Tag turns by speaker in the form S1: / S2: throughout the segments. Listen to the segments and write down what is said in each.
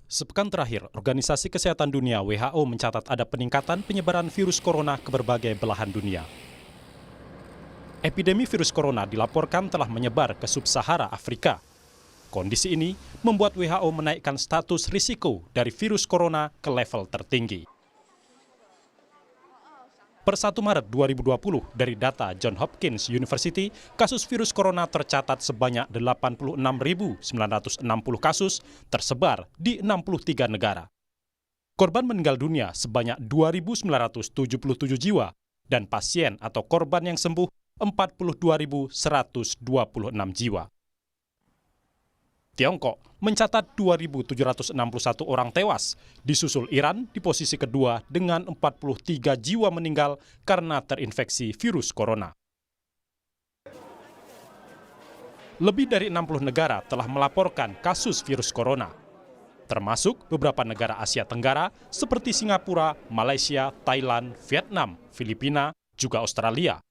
S1: Sepekan terakhir, Organisasi Kesehatan Dunia (WHO) mencatat ada peningkatan penyebaran virus corona ke berbagai belahan dunia. Epidemi virus corona dilaporkan telah menyebar ke sub-Sahara Afrika. Kondisi ini membuat WHO menaikkan status risiko dari virus corona ke level tertinggi. Per 1 Maret 2020, dari data Johns Hopkins University, kasus virus corona tercatat sebanyak 86.960 kasus tersebar di 63 negara. Korban meninggal dunia sebanyak 2.977 jiwa dan pasien atau korban yang sembuh 42.126 jiwa. Tiongkok mencatat 2.761 orang tewas, disusul Iran di posisi kedua dengan 43 jiwa meninggal karena terinfeksi virus corona. Lebih dari 60 negara telah melaporkan kasus virus corona, termasuk beberapa negara Asia Tenggara seperti Singapura, Malaysia, Thailand, Vietnam, Filipina, juga Australia.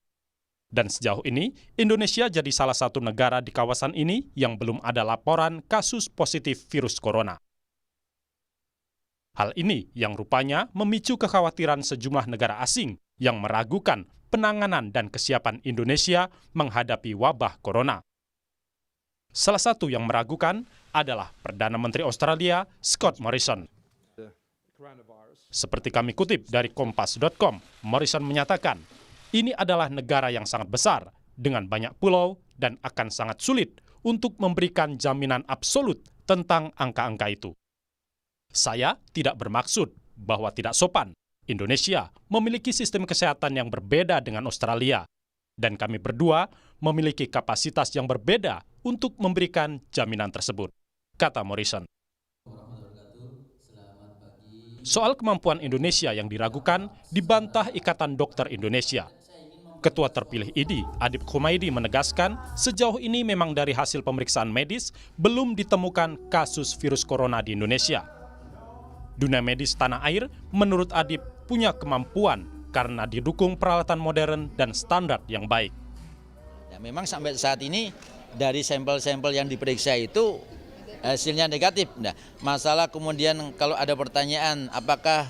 S1: Dan sejauh ini, Indonesia jadi salah satu negara di kawasan ini yang belum ada laporan kasus positif virus corona. Hal ini yang rupanya memicu kekhawatiran sejumlah negara asing yang meragukan penanganan dan kesiapan Indonesia menghadapi wabah corona. Salah satu yang meragukan adalah Perdana Menteri Australia, Scott Morrison. Seperti kami kutip dari Kompas.com, Morrison menyatakan, ini adalah negara yang sangat besar, dengan banyak pulau, dan akan sangat sulit untuk memberikan jaminan absolut tentang angka-angka itu. Saya tidak bermaksud bahwa tidak sopan. Indonesia memiliki sistem kesehatan yang berbeda dengan Australia, dan kami berdua memiliki kapasitas yang berbeda untuk memberikan jaminan tersebut, kata Morrison. Soal kemampuan Indonesia yang diragukan dibantah Ikatan Dokter Indonesia. Ketua terpilih IDI, Adib Khumaidi, menegaskan sejauh ini memang dari hasil pemeriksaan medis belum ditemukan kasus virus corona di Indonesia. Dunia medis tanah air menurut Adib punya kemampuan karena didukung peralatan modern dan standar yang baik.
S2: Ya, memang sampai saat ini dari sampel-sampel yang diperiksa itu hasilnya negatif. Nah, masalah kemudian kalau ada pertanyaan apakah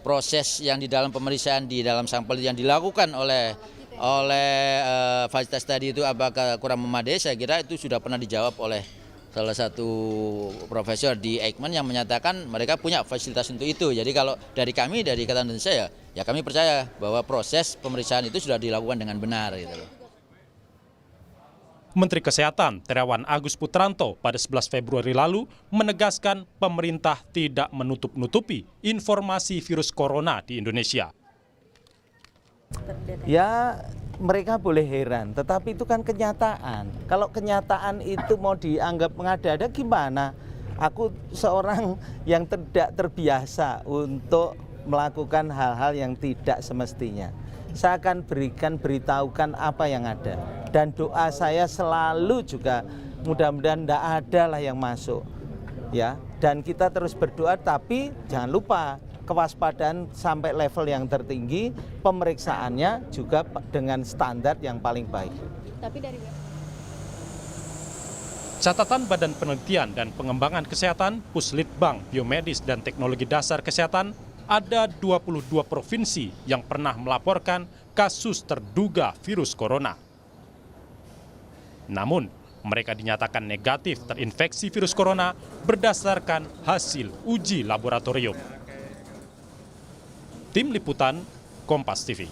S2: proses yang di dalam pemeriksaan di dalam sampel yang dilakukan oleh fasilitas tadi itu apakah kurang memadai, saya kira itu sudah pernah dijawab oleh salah satu profesor di Eijkman yang menyatakan mereka punya fasilitas untuk itu. Jadi kalau dari kami, dari Ikatan Indonesia, ya kami percaya bahwa proses pemeriksaan itu sudah dilakukan dengan benar gitu loh.
S1: Menteri Kesehatan Terawan Agus Putranto pada 11 Februari lalu menegaskan pemerintah tidak menutup-nutupi informasi virus corona di Indonesia.
S3: Ya, mereka boleh heran, tetapi itu kan kenyataan. Kalau kenyataan itu mau dianggap mengada-ada gimana? Aku seorang yang tidak terbiasa untuk melakukan hal-hal yang tidak semestinya. Saya akan beritahukan apa yang ada. Dan doa saya selalu juga mudah-mudahan tidak ada lah yang masuk. Ya, dan kita terus berdoa, tapi jangan lupa kewaspadaan sampai level yang tertinggi, pemeriksaannya juga dengan standar yang paling baik.
S4: Tapi dari
S1: Catatan Badan Penelitian dan Pengembangan Kesehatan, Puslitbang, Biomedis dan Teknologi Dasar Kesehatan, ada 22 provinsi yang pernah melaporkan kasus terduga virus corona. Namun, mereka dinyatakan negatif terinfeksi virus corona berdasarkan hasil uji laboratorium. Tim Liputan, Kompas TV.